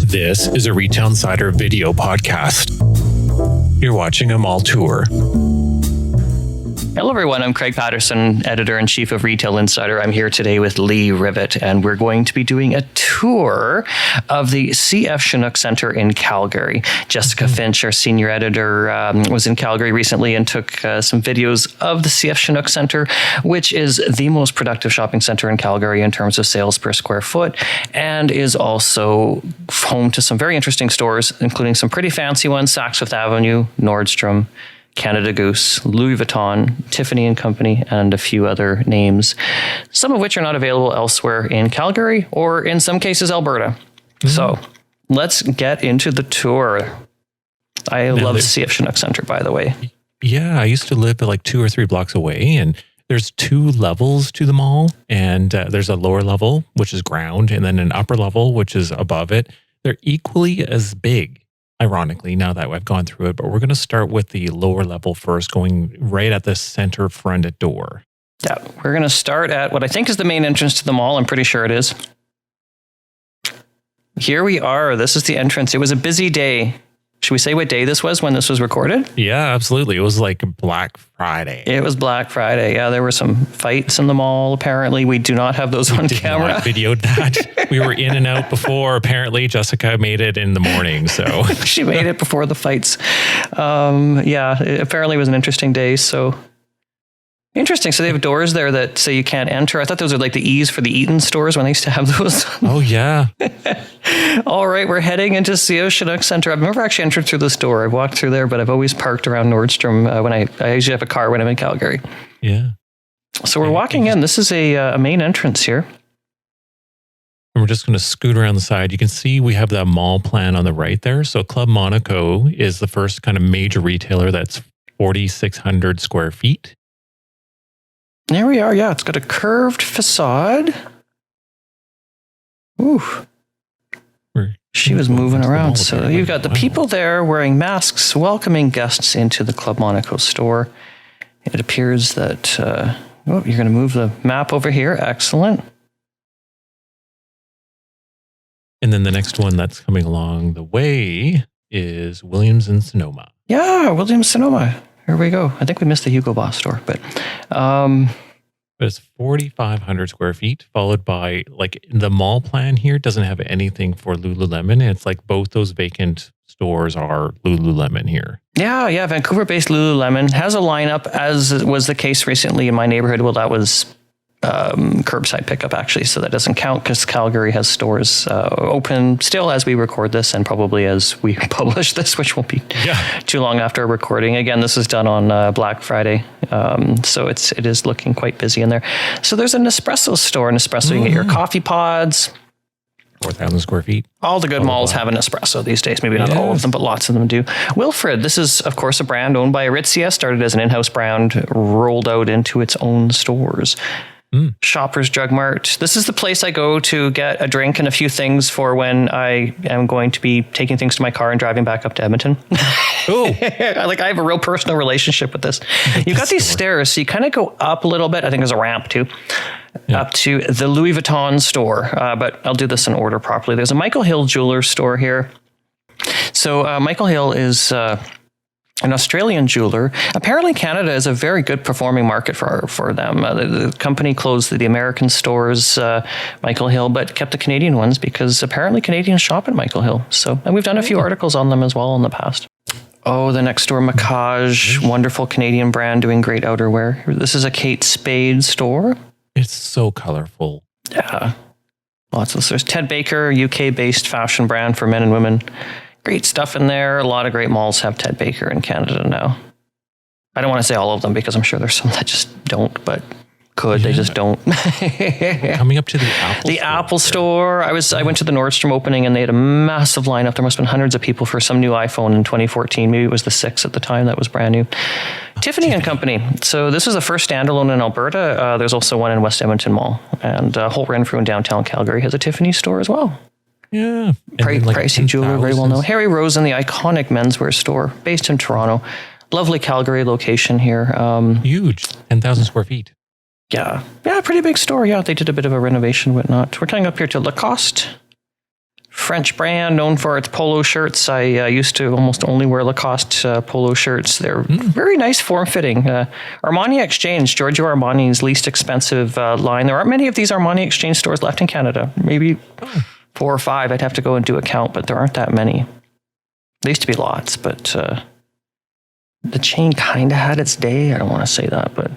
This is a Retail Insider video podcast. You're watching a mall tour. Hello everyone, I'm Craig Patterson, Editor-in-Chief of Retail Insider. I'm here today with Lee Rivet, and we're going to be doing a tour of the CF Chinook Centre in Calgary. Jessica Finch, our Senior Editor, was in Calgary recently and took some videos of the CF Chinook Centre, which is the most productive shopping centre in Calgary in terms of sales per square foot, and is also home to some very interesting stores, including some pretty fancy ones, Saks Fifth Avenue, Nordstrom, Canada Goose, Louis Vuitton, Tiffany & Company, and a few other names, some of which are not available elsewhere in Calgary or in some cases Alberta. Mm-hmm. So let's get into the tour. I love the CF Chinook Centre, by the way. Yeah, I used to live like 2 or 3 blocks away, and there's 2 levels to the mall, and there's a lower level, which is ground, and then an upper level, which is above it. They're equally as big. Ironically, now that I've gone through it, but we're going to start with the lower level first, going right at the center front door. Yeah, we're going to start at what I think is the main entrance to the mall. I'm pretty sure it is. Here we are. This is the entrance. It was a busy day. Should we say what day this was when this was recorded? Yeah, absolutely. It was like Black Friday. It was Black Friday. Yeah, there were some fights in the mall, apparently. We do not have those on camera. Not videoed that. We were in and out before. Apparently, Jessica made it in the morning, so. She made it before the fights. Yeah, it apparently was an interesting day, so. Interesting. So they have doors there that say you can't enter. I thought those are like the E's for the Eaton stores when they used to have those. Oh, yeah. All right, we're heading into CF Chinook Centre. I've never actually entered through this door. I've walked through there, but I've always parked around Nordstrom when I usually have a car when I'm in Calgary. Yeah. So we're walking in. This is a main entrance here. And we're just going to scoot around the side. You can see we have that mall plan on the right there. So Club Monaco is the first kind of major retailer that's 4,600 square feet. There we are. Yeah, it's got a curved facade. Ooh. She was moving around. So you've got the people there wearing masks, welcoming guests into the Club Monaco store. It appears that, you're going to move the map over here. Excellent. And then the next one that's coming along the way is Williams and Sonoma. Yeah, Williams Sonoma. Here we go. I think we missed the Hugo Boss store, but it's 4,500 square feet, followed by like the mall plan here doesn't have anything for Lululemon. It's like both those vacant stores are Lululemon here. Yeah. Vancouver-based Lululemon has a lineup, as was the case recently in my neighborhood. Well, that was curbside pickup, actually, so that doesn't count because Calgary has stores open still as we record this and probably as we publish this, which won't be too long after recording. Again, this is done on Black Friday, so it is looking quite busy in there. So there's an Espresso Store. An Espresso, you can get your coffee pods. 4,000 square feet. All the good malls have an Espresso these days. Maybe not all of them, but lots of them do. Wilfred, this is, of course, a brand owned by Aritzia, started as an in-house brand, rolled out into its own stores. Shoppers Drug Mart. This is the place I go to get a drink and a few things for when I am going to be taking things to my car and driving back up to Edmonton. Oh, I have a real personal relationship with this. You've got these stairs, so you kind of go up a little bit. I think there's a ramp too, up to the Louis Vuitton store. But I'll do this in order properly. There's a Michael Hill jeweler store here. So Michael Hill is an Australian jeweler. Apparently, Canada is a very good performing market for them. The company closed the American stores, Michael Hill, but kept the Canadian ones because apparently Canadians shop at Michael Hill. So, and we've done a few articles on them as well in the past. Oh, the next door, Macaj, wonderful Canadian brand doing great outerwear. This is a Kate Spade store. It's so colorful. Yeah. Lots of stores. Ted Baker, UK-based fashion brand for men and women. Great stuff in there. A lot of great malls have Ted Baker in Canada now. I don't want to say all of them because I'm sure there's some that just don't, but could. They just don't. Coming up to the Apple Store. The Apple Store. I went to the Nordstrom opening and they had a massive lineup. There must have been hundreds of people for some new iPhone in 2014. Maybe it was the 6 at the time that was brand new. Tiffany & Company. So this is the first standalone in Alberta. There's also one in West Edmonton Mall. And Holt Renfrew in downtown Calgary has a Tiffany store as well. Yeah. Pricey jeweler, very well known. Harry Rosen, the iconic menswear store based in Toronto. Lovely Calgary location here. Huge, 10,000 square feet. Yeah, pretty big store. Yeah, they did a bit of a renovation, whatnot. We're coming up here to Lacoste. French brand known for its polo shirts. I used to almost only wear Lacoste polo shirts. They're very nice, form-fitting. Armani Exchange, Giorgio Armani's least expensive line. There aren't many of these Armani Exchange stores left in Canada. Maybe 4 or 5. I'd have to go and do a count, but there aren't that many. There used to be lots, but the chain kind of had its day. I don't want to say that, but...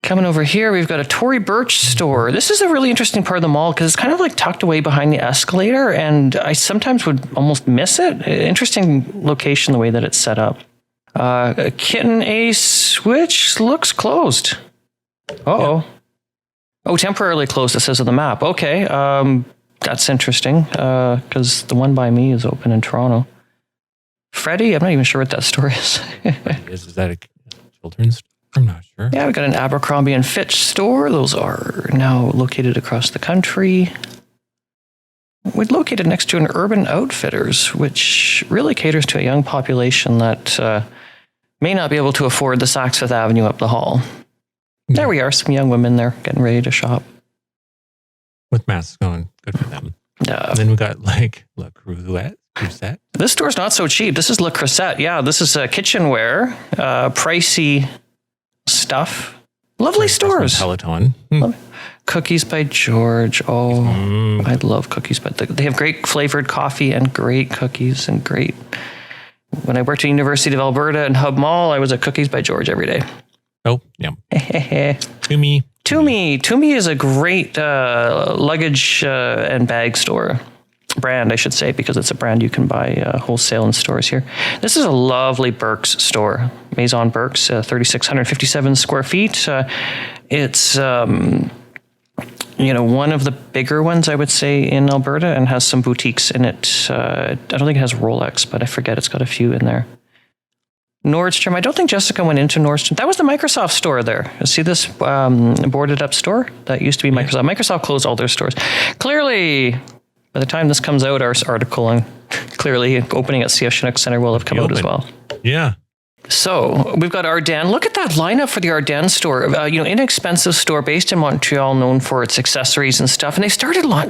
Coming over here, we've got a Tory Burch store. This is a really interesting part of the mall because it's kind of like tucked away behind the escalator, and I sometimes would almost miss it. Interesting location, the way that it's set up. A Kitten Ace, which looks closed. Uh-oh. Yeah. Oh, temporarily closed, it says on the map. Okay, that's interesting because the one by me is open in Toronto. Freddy, I'm not even sure what that store is. Is that a children's store? I'm not sure. Yeah, we've got an Abercrombie and Fitch store. Those are now located across the country. We're located next to an Urban Outfitters, which really caters to a young population that may not be able to afford the Saks Fifth Avenue up the hall. Yeah. There we are, some young women there getting ready to shop. With masks on, good for them. And then we got like La Creuset. This store's not so cheap. This is Le Creuset. Yeah, this is kitchenware, pricey stuff. Lovely stores. Peloton. Cookies by George. Oh, I love cookies, but they have great flavored coffee and great cookies and great. When I worked at University of Alberta and Hub Mall, I was at Cookies by George every day. Oh, yeah. Toomey is a great luggage and bag store. Brand, I should say, because it's a brand you can buy wholesale in stores here. This is a lovely Burke's store. Maison Burke's, 3,657 square feet. It's, one of the bigger ones, I would say, in Alberta, and has some boutiques in it. I don't think it has Rolex, but I forget it's got a few in there. Nordstrom. I don't think Jessica went into Nordstrom. That was the Microsoft store there. See this boarded up store? That used to be Microsoft. Microsoft closed all their stores. Clearly... By the time this comes out, our article and clearly opening at CF Chinook Centre will have come out as well. Yeah. So we've got Ardennes. Look at that lineup for the Ardennes store. Inexpensive store based in Montreal, known for its accessories and stuff. And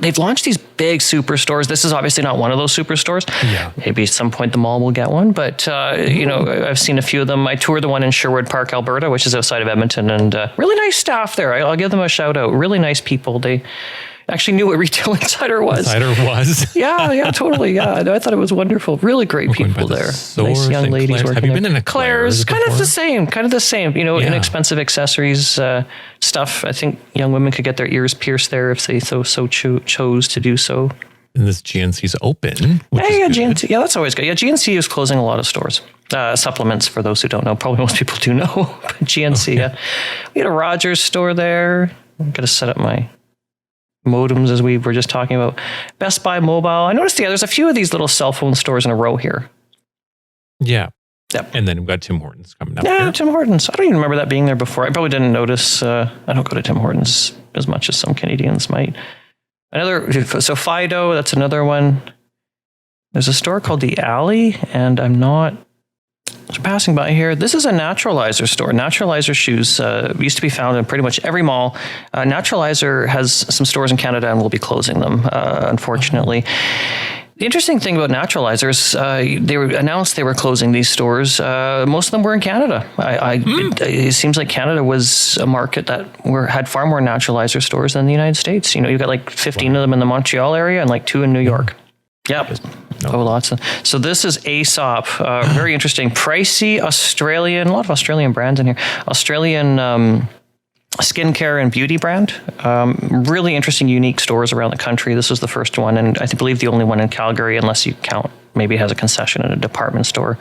they've launched these big superstores. This is obviously not one of those superstores. Yeah. Maybe at some point the mall will get one. But, I've seen a few of them. I toured the one in Sherwood Park, Alberta, which is outside of Edmonton. And really nice staff there. I'll give them a shout out. Really nice people. They actually knew what Retail Insider was. Yeah, totally. Yeah, I thought it was wonderful. Really great people there. Nice young ladies working there. Have you been in a Claire's? Kind of the same. Inexpensive accessories stuff. I think young women could get their ears pierced there if they so chose to do so. And this GNC's open. GNC. Yeah, that's always good. Yeah, GNC is closing a lot of stores. Supplements, for those who don't know. Probably most people do know. But GNC, yeah. We had a Rogers store there. I'm going to set up my modems as we were just talking about. Best Buy Mobile. I noticed, there's a few of these little cell phone stores in a row here. Yeah. Yep. And then we've got Tim Hortons coming up. Yeah, here. Tim Hortons. I don't even remember that being there before. I probably didn't notice. I don't go to Tim Hortons as much as some Canadians might. So Fido, that's another one. There's a store called The Alley, and I'm not passing by here. This is a Naturalizer store. Naturalizer shoes used to be found in pretty much every mall. Naturalizer has some stores in Canada and will be closing them, unfortunately. The interesting thing about Naturalizers, announced they were closing these stores. Most of them were in Canada. It seems like Canada was a market that had far more Naturalizer stores than the United States. You've got like 15 of them in the Montreal area and like 2 in New York. Yep. Oh, lots of. So this is Aesop. Very interesting. Pricey Australian, a lot of Australian brands in here. Australian skincare and beauty brand. Really interesting, unique stores around the country. This was the first one, and I believe the only one in Calgary, unless you count maybe it has a concession in a department store.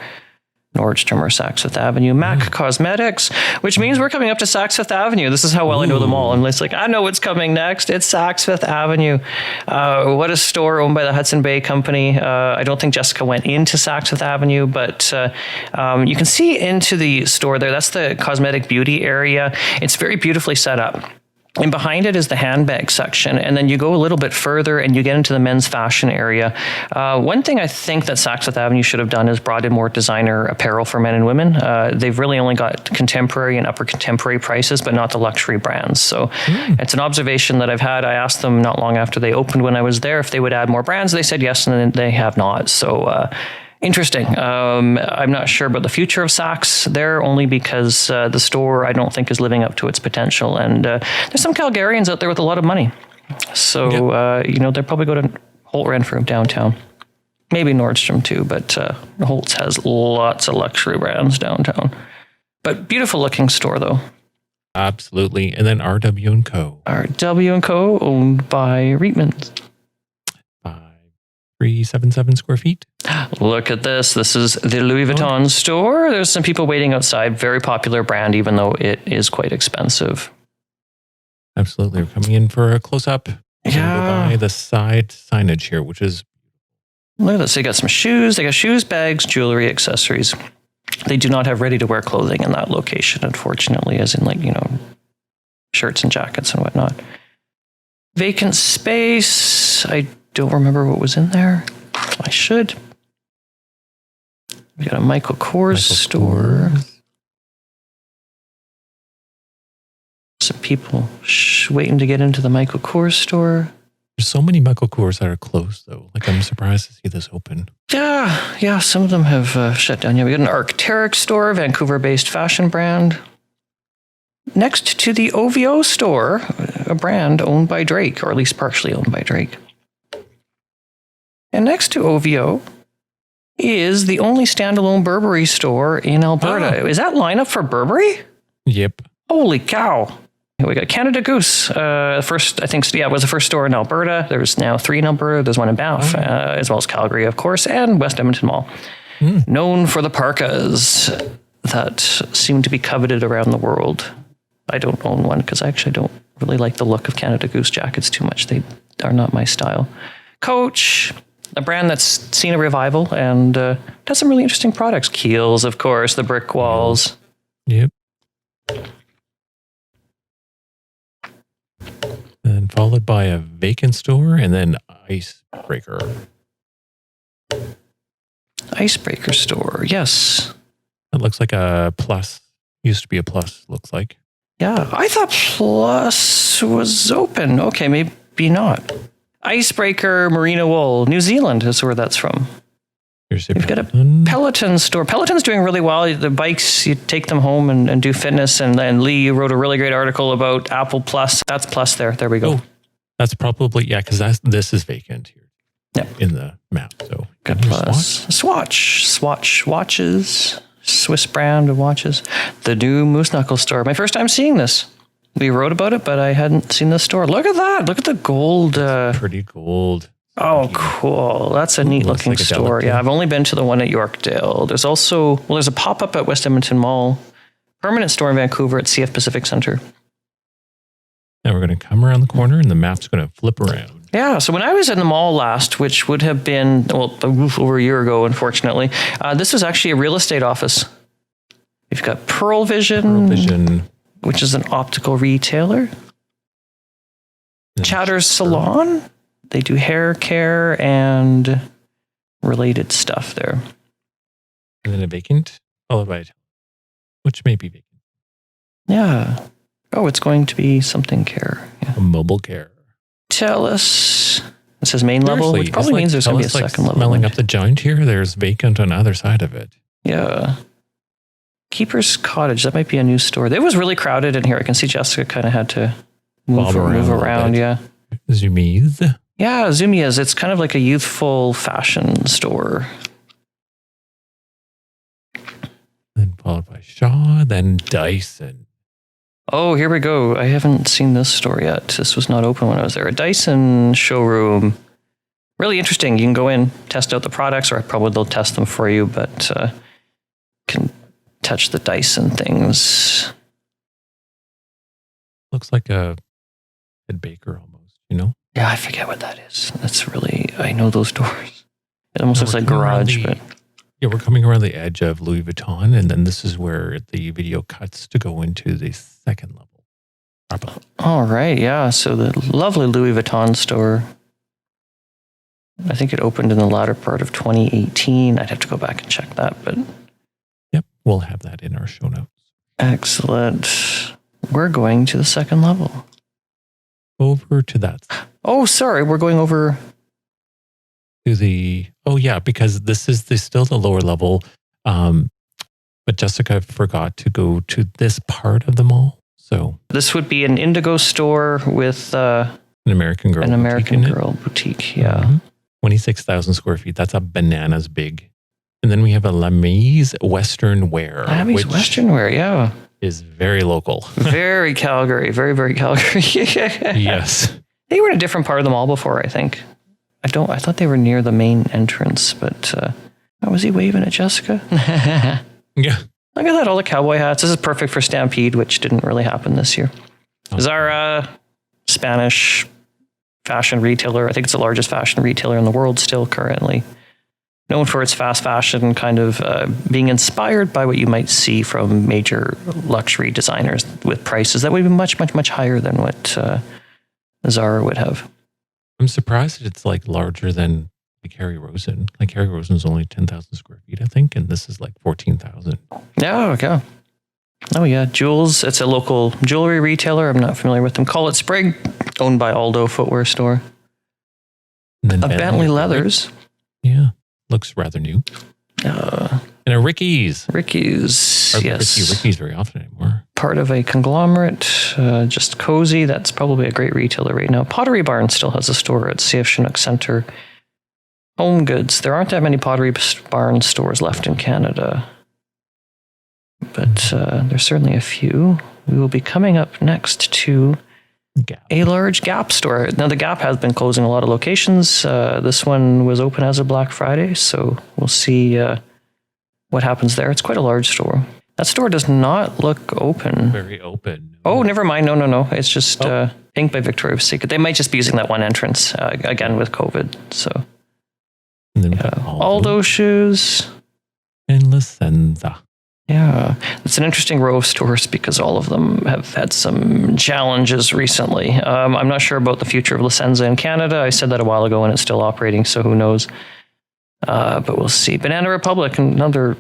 Nordstrom or Saks Fifth Avenue. MAC Cosmetics, which means we're coming up to Saks Fifth Avenue. This is how well I know them all. I'm just like, I know what's coming next. It's Saks Fifth Avenue. What a store owned by the Hudson Bay Company. I don't think Jessica went into Saks Fifth Avenue, but you can see into the store there. That's the cosmetic beauty area. It's very beautifully set up. And behind it is the handbag section. And then you go a little bit further and you get into the men's fashion area. One thing I think that Saks Fifth Avenue should have done is brought in more designer apparel for men and women. They've really only got contemporary and upper contemporary prices, but not the luxury brands. So it's an observation that I've had. I asked them not long after they opened when I was there if they would add more brands. They said yes, and they have not. So interesting. I'm not sure about the future of Saks there, only because the store, I don't think, is living up to its potential. And there's some Calgarians out there with a lot of money. So, they'll probably go to Holt Renfrew downtown. Maybe Nordstrom too, but Holt's has lots of luxury brands downtown. But beautiful looking store, though. Absolutely. And then RW & Co. RW & Co. owned by Reitmans. 377 square feet. Look at this. This is the Louis Vuitton store. There's some people waiting outside. Very popular brand, even though it is quite expensive. Absolutely. We're coming in for a close-up. Yeah. Go by the side signage here, which is... Look at this. They got some shoes. They got shoes, bags, jewelry, accessories. They do not have ready-to-wear clothing in that location, unfortunately, as in shirts and jackets and whatnot. Vacant space. I don't remember what was in there. I should. We got a Michael Kors store. Some people waiting to get into the Michael Kors store. There's so many Michael Kors that are closed, though. I'm surprised to see this open. Yeah. Some of them have shut down. Yeah, we got an Arc'teryx store, Vancouver-based fashion brand. Next to the OVO store, a brand owned by Drake, or at least partially owned by Drake. And next to OVO is the only standalone Burberry store in Alberta. Is that lineup for Burberry? Yep. Holy cow. We got Canada Goose. First, I think, it was the first store in Alberta. There's now 3 in Alberta. There's one in Banff, as well as Calgary, of course, and West Edmonton Mall. Known for the parkas that seem to be coveted around the world. I don't own one because I actually don't really like the look of Canada Goose jackets too much. They are not my style. Coach, a brand that's seen a revival and does some really interesting products. Kiehl's, of course, the brick walls. Yep. And followed by a vacant store and then Icebreaker. Icebreaker store, yes. That looks like a Plus. Used to be a Plus, looks like. Yeah, I thought Plus was open. Okay, maybe not. Icebreaker Merino Wool, New Zealand is where that's from. We've got a Peloton store. Peloton's doing really well. The bikes, you take them home and do fitness. And then Lee wrote a really great article about Apple Plus. That's Plus there. There we go. Oh, that's probably, because this is vacant here in the map. So got Plus. Swatch watches. Swiss brand of watches. The new Moose Knuckle store. My first time seeing this. We wrote about it, but I hadn't seen this store. Look at that. Look at the gold. Pretty gold. Oh, cool. That's a neat looking like store. Yeah, I've only been to the one at Yorkdale. There's also, there's a pop-up at West Edmonton Mall. Permanent store in Vancouver at CF Pacific Centre. Now we're going to come around the corner and the map's going to flip around. Yeah, so when I was in the mall last, which would have been, over a year ago, unfortunately, this was actually a real estate office. We've got Pearl Vision, which is an optical retailer. Chatter's Salon. They do hair care and related stuff there. And then a vacant, followed by a which may be vacant. Yeah. Oh, it's going to be something care. Yeah. A mobile care. Telus. It says main level, which probably means there's going to be a second level. Smelling up the joint here, there's vacant on the other side of it. Yeah. Keeper's Cottage. That might be a new store. It was really crowded in here. I can see Jessica kind of had to move around. Yeah. Zoomies. Yeah, Zumiez. It's kind of like a youthful fashion store. Then followed by Shaw, then Dyson. Oh, here we go. I haven't seen this store yet. This was not open when I was there. A Dyson showroom. Really interesting. You can go in, test out the products, or probably they'll test them for you, but can touch the Dyson things. Looks like a Ed Baker almost, you know? Yeah, I forget what that is. That's really, I know those doors. It almost looks like garage, but... Yeah, we're coming around the edge of Louis Vuitton, and then this is where the video cuts to go into the second level. properly. All right, yeah. So the lovely Louis Vuitton store. I think it opened in the latter part of 2018. I'd have to go back and check that, but Yep, we'll have that in our show notes. Excellent. We're going to the second level. Over to that. Oh, sorry, we're going over To the, because this is still the lower level. But Jessica forgot to go to this part of the mall. So this would be an Indigo store with an American Girl. An American Girl boutique, yeah. Mm-hmm. 26,000 square feet. That's a bananas big. And then we have a Lami's Western Wear. Lami's Western Wear, yeah. Is very local. Very Calgary. Very, very Calgary. Yes. They were in a different part of the mall before, I think. I thought they were near the main entrance, but was he waving at Jessica? Yeah. Look at that, all the cowboy hats. This is perfect for Stampede, which didn't really happen this year. Oh. Zara, Spanish fashion retailer. I think it's the largest fashion retailer in the world still currently. Known for its fast fashion, kind of being inspired by what you might see from major luxury designers with prices that would be much, much, much higher than what Zara would have. I'm surprised it's like larger than like Harry Rosen. Like Harry Rosen's only 10,000 square feet, I think, and this is like 14,000. Yeah, okay. Oh yeah, Jules. It's a local jewelry retailer. I'm not familiar with them. Call it Sprig, owned by Aldo Footwear Store. And then Bentley Leathers. Yeah, looks rather new. And a Ricky's. Ricky's, yes. Ricky's very often anymore. Part of a conglomerate, just cozy. That's probably a great retailer right now. Pottery Barn still has a store at CF Chinook Centre. Home Goods. There aren't that many Pottery Barn stores left in Canada, but there's certainly a few. We will be coming up next to Gap. A large Gap store. Now, the Gap has been closing a lot of locations. This one was open as of Black Friday, so we'll see what happens there. It's quite a large store. That store does not look open. Very open. Oh, never mind. No. It's just Pink by Victoria's Secret. They might just be using that one entrance again with COVID. So, and then we got Aldo shoes. And Licenza. Yeah, it's an interesting row of stores because all of them have had some challenges recently. I'm not sure about the future of Licenza in Canada. I said that a while ago and it's still operating, so who knows. But we'll see. Banana Republic, another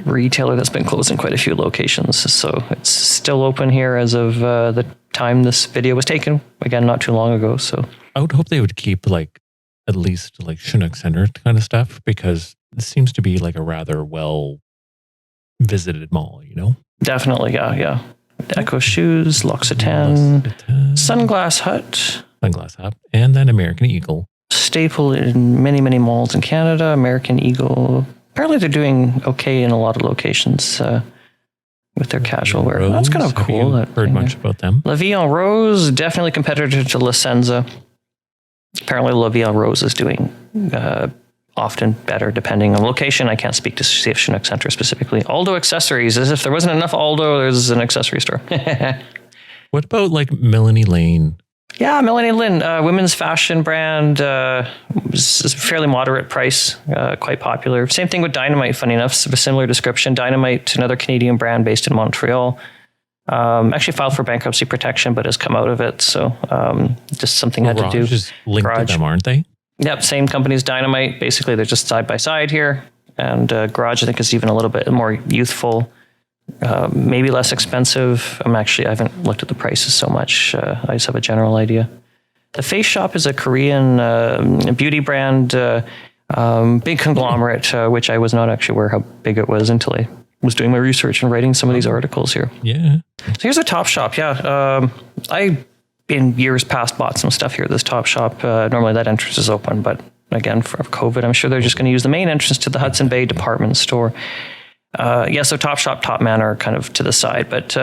retailer that's been closing quite a few locations. So it's still open here as of the time this video was taken. Again, not too long ago. So I would hope they would keep like at least like Chinook Centre kind of stuff, because this seems to be like a rather well visited mall, you know? Definitely, yeah. Echo Shoes, L'Occitane, Sunglass Hut. And then American Eagle. Staple in many, many malls in Canada. American Eagle. Apparently they're doing okay in a lot of locations with their casual wear. That's kind of cool. Have you heard much about them? La Vie en Rose, definitely competitor to Licenza. Apparently La Vie en Rose is doing often better depending on location. I can't speak to CF Chinook Centre specifically. Aldo Accessories, as if there wasn't enough Aldo, there's an accessory store. What about like Melanie Lane? Yeah, Melanie Lynn, women's fashion brand, is fairly moderate price, quite popular. Same thing with Dynamite, funny enough, a similar description. Dynamite, another Canadian brand based in Montreal. Actually filed for bankruptcy protection, but has come out of it. So just something had to do. Is linked to them, aren't they? Yep, same company as Dynamite. Basically, they're just side by side here. And Garage, I think, is even a little bit more youthful. Maybe less expensive. I haven't looked at the prices so much. I just have a general idea. The Face Shop is a Korean beauty brand, big conglomerate, which I was not actually aware how big it was until I was doing my research and writing some of these articles here. Yeah. So here's a Top Shop. Yeah. I, in years past, bought some stuff here at this Top Shop. Normally that entrance is open, but again, for COVID, I'm sure they're just going to use the main entrance to the Hudson Bay department store. So Top Shop, Top Man are kind of to the side, but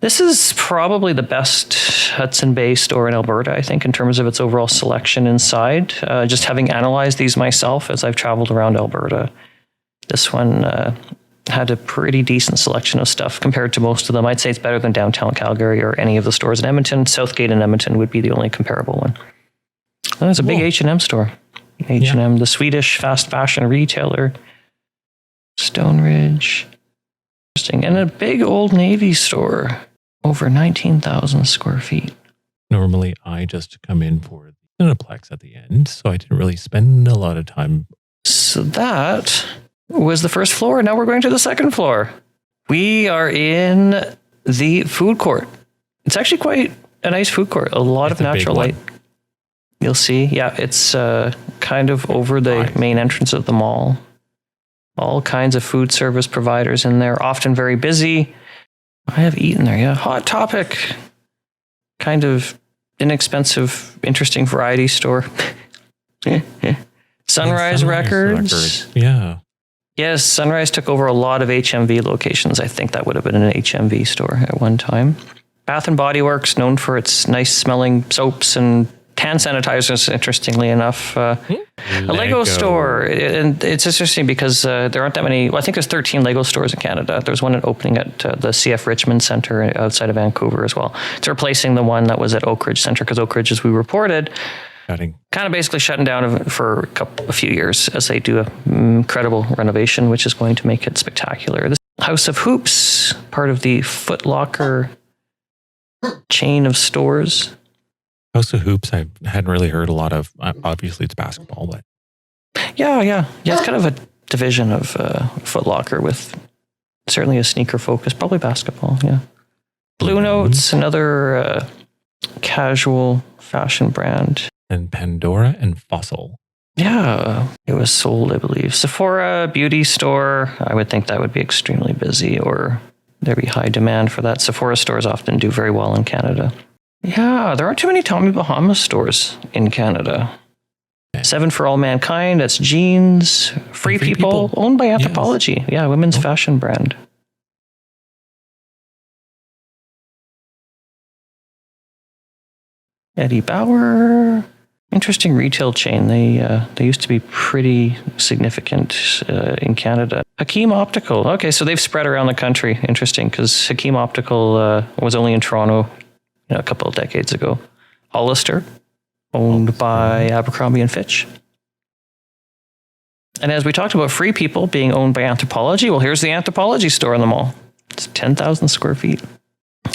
this is probably the best Hudson Bay store in Alberta, I think, in terms of its overall selection inside. Just having analyzed these myself as I've traveled around Alberta, this one had a pretty decent selection of stuff compared to most of them. I'd say it's better than downtown Calgary or any of the stores in Edmonton. Southgate and Edmonton would be the only comparable one. There's a big H&M store. H&M, the Swedish fast fashion retailer. Stone Ridge. Interesting. And a big Old Navy store. Over 19,000 square feet. Normally, I just come in for the Cineplex at the end, so I didn't really spend a lot of time. So that was the first floor. Now we're going to the second floor. We are in the food court. It's actually quite a nice food court. A lot of natural light. You'll see. Yeah, it's kind of over the main entrance of the mall. All kinds of food service providers in there, often very busy. I have eaten there, yeah. Hot Topic. Kind of inexpensive, interesting variety store. Sunrise Records. Yeah. Yes, Sunrise took over a lot of HMV locations. I think that would have been an HMV store at one time. Bath and Body Works, known for its nice smelling soaps and hand sanitizers, interestingly enough. A Lego store. And it's interesting because there aren't that many. Well, I think there's 13 Lego stores in Canada. There's one opening at the CF Richmond Centre outside of Vancouver as well. It's replacing the one that was at Oak Ridge Centre because Oak Ridge, as we reported, kind of basically shutting down for a few years as they do an incredible renovation, which is going to make it spectacular. This House of Hoops, part of the Foot Locker chain of stores. House of Hoops, I hadn't really heard a lot of. Obviously, it's basketball, but yeah. It's kind of a division of Foot Locker with certainly a sneaker focus, probably basketball. Yeah. Blue Notes, another casual fashion brand, and Pandora and Fossil. Yeah, it was sold, I believe. Sephora, beauty store. I would think that would be extremely busy, or there'd be high demand for that. Sephora stores often do very well in Canada. Yeah, there aren't too many Tommy Bahama stores in Canada. Okay. 7 for All Mankind, that's jeans. Free People, owned by Anthropology. Yes. Yeah, women's fashion brand. Eddie Bauer. Interesting retail chain. They used to be pretty significant in Canada. Hakim Optical. Okay, so they've spread around the country. Interesting, because Hakim Optical was only in Toronto a couple of decades ago. Hollister, owned by Abercrombie and Fitch. And as we talked about Free People being owned by Anthropology, well, here's the Anthropology store in the mall. It's 10,000 square feet.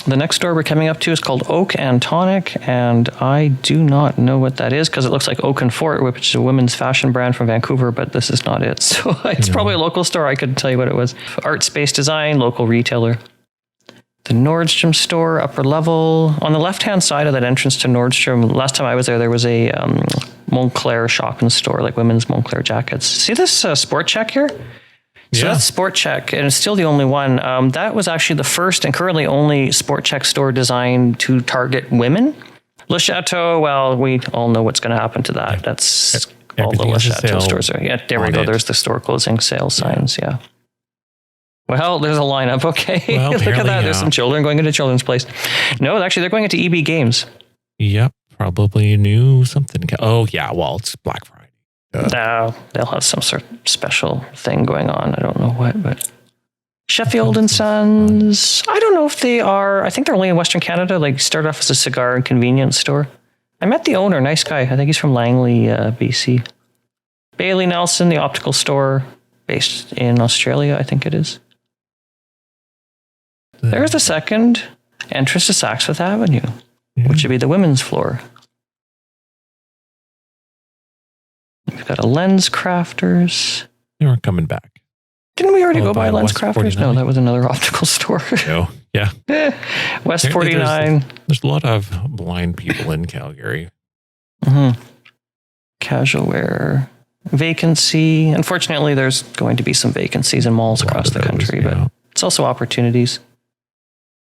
The next store we're coming up to is called Oak and Tonic, and I do not know what that is because it looks like Oak and Fort, which is a women's fashion brand from Vancouver, but this is not it. So it's probably a local store. I couldn't tell you what it was. Art Space Design, local retailer. The Nordstrom Store, upper level. On the left-hand side of that entrance to Nordstrom, last time I was there was a Montclair shopping store, like women's Montclair jackets. See this Sport Check here? So that's Sport Check, and it's still the only one. That was actually the first and currently only Sport Check store designed to target women. Le Chateau, well, we all know what's going to happen to that. That's all the Le Chateau stores are. Yeah, there we go. There's the store closing sale signs, yeah. Well, there's a lineup, okay. Well, look at that. There's some children going into Children's Place. No, actually, they're going into EB Games. Yep, probably new something. Oh, yeah, well, it's Black Friday. No, they'll have some sort of special thing going on. I don't know what, but Sheffield and Sons. I don't know if they are. I think they're only in Western Canada. Like, started off as a cigar and convenience store. I met the owner, nice guy. I think he's from Langley, BC. Bailey Nelson, the optical store, based in Australia, I think it is. There's the second entrance to Saks Fifth Avenue, which would be the women's floor. We've got a Lens Crafters. They were coming back. Didn't we already go by Lens Crafters? 49? No, that was another optical store. No, yeah. West apparently 49. There's a lot of blind people in Calgary. Casual wear. Vacancy. Unfortunately, there's going to be some vacancies in malls across the country, but it's also opportunities.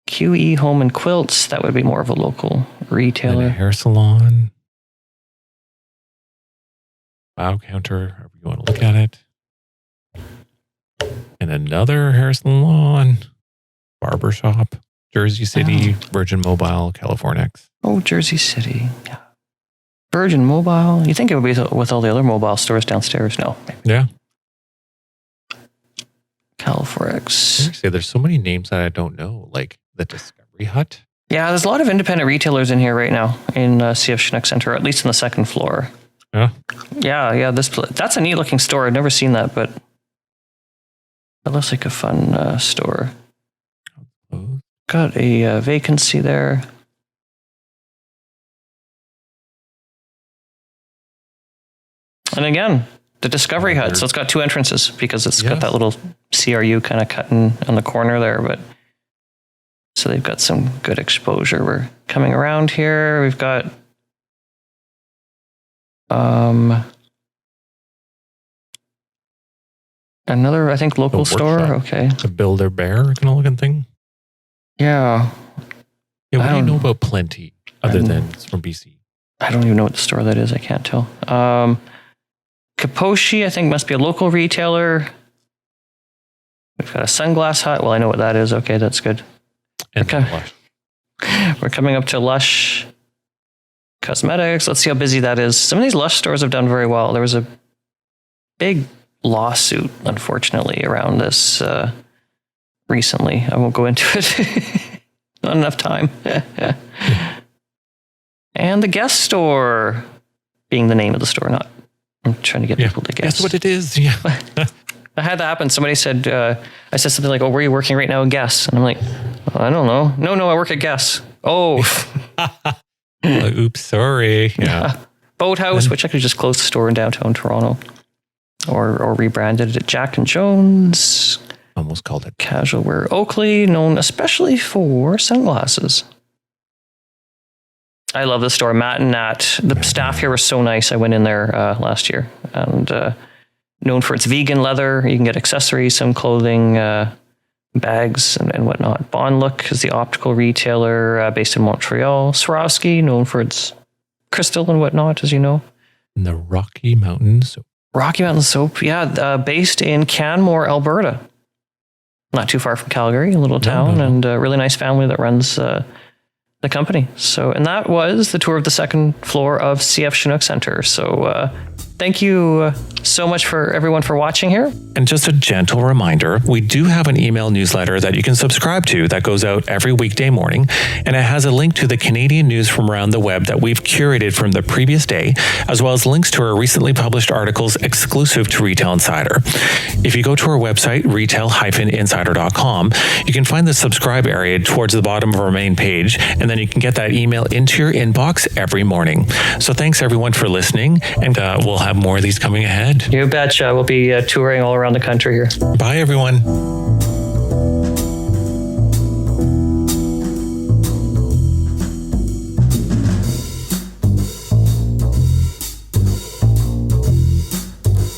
QE Home and Quilts. That would be more of a local retailer. And a hair salon. Wow counter, however you want to look at it. And another hair salon, barbershop, Jersey City, Virgin Mobile, Californex. Oh, Jersey City. Yeah. Virgin Mobile. You think it would be with all the other mobile stores downstairs? No. Maybe. Yeah. Califorex. Seriously, there's so many names that I don't know, like the Discovery Hut. Yeah, there's a lot of independent retailers in here right now in CF Chinook Centre, at least on the second floor. Yeah. Yeah. That's a neat looking store. I've never seen that, but that looks like a fun store. Got a vacancy there. And again, the Discovery Hut. So it's got 2 entrances because it's got that little CRU kind of cutting on the corner there. But so they've got some good exposure. We're coming around here. We've got another, I think, local store. Okay. A Build-A-Bear kind of looking thing. Yeah. Yeah, what do you know about Plenty other than it's from BC? I don't even know what the store that is. I can't tell. Kaposhi, I think, must be a local retailer. We've got a Sunglass Hut. Well, I know what that is. Okay, that's good. And Lush. We're coming up to Lush Cosmetics. Let's see how busy that is. Some of these Lush stores have done very well. There was a big lawsuit, unfortunately, around this recently. I won't go into it. Not enough time. And the Guest Store being the name of the store, not. I'm trying to get people to guess. Guess what it is. Yeah. I had that happen. Somebody said, I said something like, "Oh, where are you working right now in Guess?" And I'm like, I don't know. No, I work at Guess. Oh. Oops, sorry. Yeah. Boathouse, which I could just close the store in downtown Toronto. Or rebranded it Jack and Jones. Almost called it. Casual Wear Oakley, known especially for sunglasses. I love the store. Matt and Nat, the staff here were so nice. I went in there last year, and known for its vegan leather. You can get accessories, some clothing, bags, and whatnot. Bond Look is the optical retailer based in Montreal. Swarovski, known for its crystal and whatnot, as you know. In the Rocky Mountains. Rocky Mountain Soap, yeah, based in Canmore, Alberta. Not too far from Calgary, a little town, and a really nice family that runs the company. So, and that was the tour of the second floor of CF Chinook Centre. So thank you so much for everyone for watching here. And just a gentle reminder, we do have an email newsletter that you can subscribe to that goes out every weekday morning. And it has a link to the Canadian news from around the web that we've curated from the previous day, as well as links to our recently published articles exclusive to Retail Insider. If you go to our website, retail-insider.com, you can find the subscribe area towards the bottom of our main page, and then you can get that email into your inbox every morning. So thanks everyone for listening, and we'll have more of these coming ahead. You betcha. We'll be touring all around the country here. Bye, everyone.